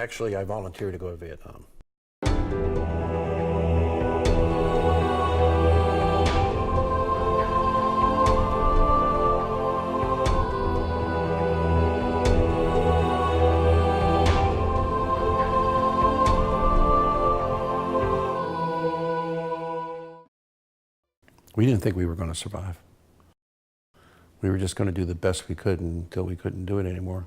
Actually, I volunteered to go to Vietnam. We didn't think we were going to survive. We were just going to do the best we could until we couldn't do it anymore.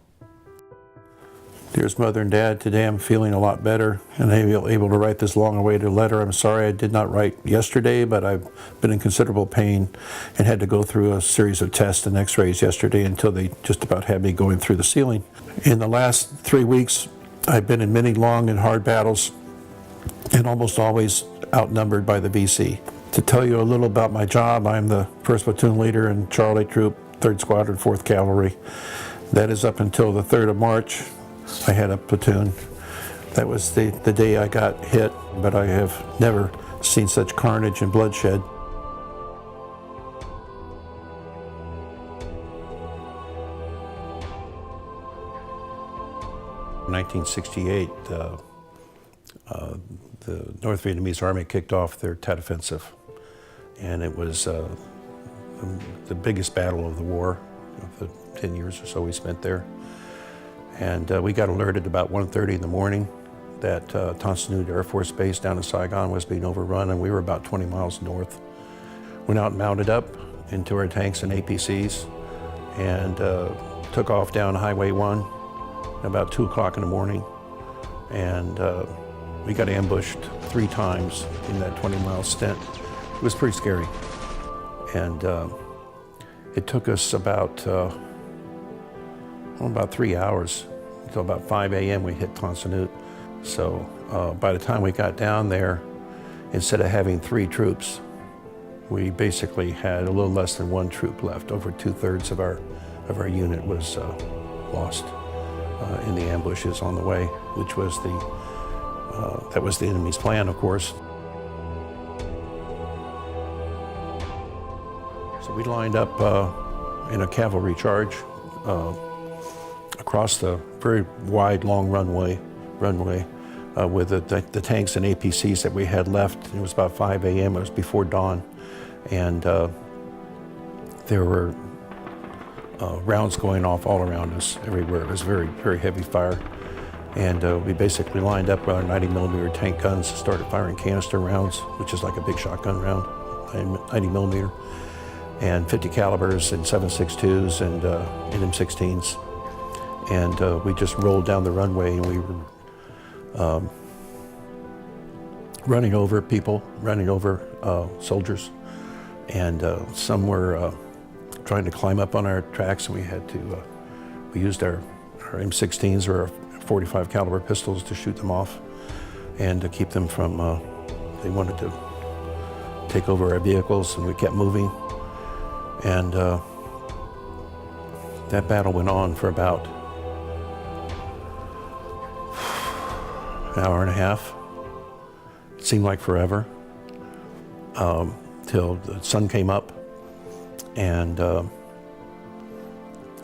Dearest Mother and Dad, today I'm feeling a lot better and I'm able to write this long-awaited letter. I'm sorry I did not write yesterday, but I've been in considerable pain and had to go through a series of tests and x-rays yesterday until they just about had me going through the ceiling. In the last 3 weeks, I've been in many long and hard battles and almost always outnumbered by the VC. To tell you a little about my job, I'm the 1st Platoon Leader in Charlie Troop, 3rd Squadron, 4th Cavalry. That is up until the 3rd of March. I had a platoon. That was the day I got hit, but I have never seen such carnage and bloodshed. In 1968, the North Vietnamese Army kicked off their Tet Offensive, and it was the biggest battle of the war, of the 10 years or so we spent there. And we got alerted about 1:30 in the morning that Tan Son Nhut Air Force Base down in Saigon was being overrun, and we were about 20 miles north. Went out and mounted up into our tanks and APCs and took off down Highway 1 at about 2 o'clock in the morning. And we got ambushed 3 times in that 20-mile stint. It was pretty scary. And it took us about 3 hours until about 5 a.m. we hit Tan Son Nhut. So by the time we got down there, instead of having 3 troops, we basically had a little less than 1 troop left. Over 2/3 of our unit was lost in the ambushes on the way, which was that was the enemy's plan, of course. So we lined up in a cavalry charge across the very wide, long runway with the tanks and APCs that we had left. It was about 5 a.m. It was before dawn, and there were rounds going off all around us, everywhere. It was very, very heavy fire. And we basically lined up with our 90mm tank guns, started firing canister rounds, which is like a big shotgun round, 90mm, and 50 calibers and 7.62s and M16s. And we just rolled down the runway, and we were running over people, running over soldiers, and some were trying to climb up on our tracks, and we had to, we used our M16s or our 45 caliber pistols to shoot them off and to keep them from, they wanted to take over our vehicles, and we kept moving. And that battle went on for about an hour and a half. It seemed like forever, till the sun came up. And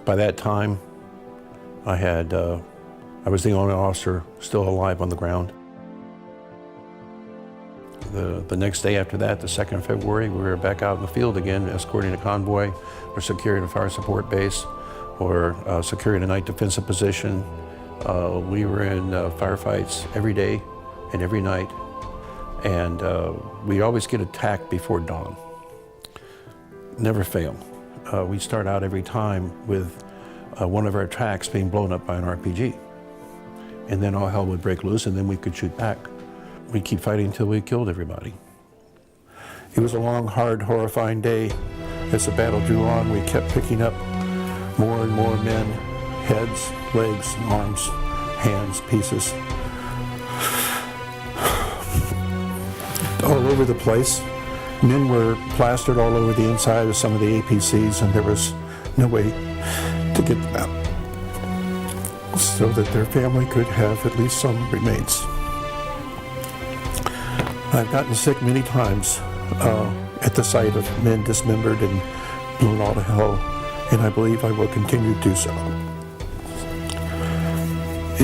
by that time, I was the only officer still alive on the ground. The next day after that, the 2nd of February, we were back out in the field again, escorting a convoy, or securing a fire support base, or securing a night defensive position. We were in firefights every day and every night, and we'd always get attacked before dawn. Never fail. We'd start out every time with one of our tracks being blown up by an RPG. And then all hell would break loose, and then we could shoot back. We'd keep fighting until we killed everybody. It was a long, hard, horrifying day. As the battle drew on, we kept picking up more and more men, heads, legs, arms, hands, pieces. All over the place. Men were plastered all over the inside of some of the APCs, and there was no way to get them out so that their family could have at least some remains. I've gotten sick many times at the sight of men dismembered and blown all to hell, and I believe I will continue to do so.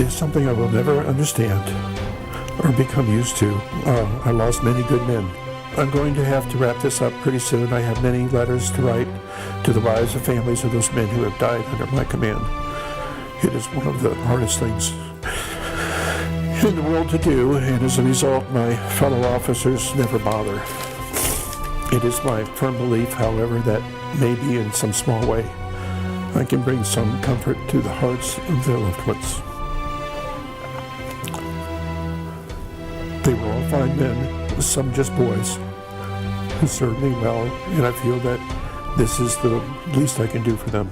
is something I will never understand or become used to. I lost many good men. I'm going to have to wrap this up pretty soon. I have many letters to write to the wives and families of those men who have died under my command. It is one of the hardest things in the world to do, and as a result, my fellow officers never bother. It is my firm belief, however, that maybe in some small way, I can bring some comfort to the hearts of their loved ones. They were all fine men, some just boys, who served me well, and I feel that this is the least I can do for them.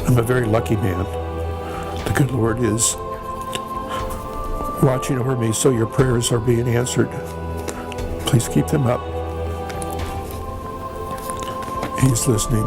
I'm a very lucky man. The good Lord is watching over me, so your prayers are being answered. Please keep them up. He's listening.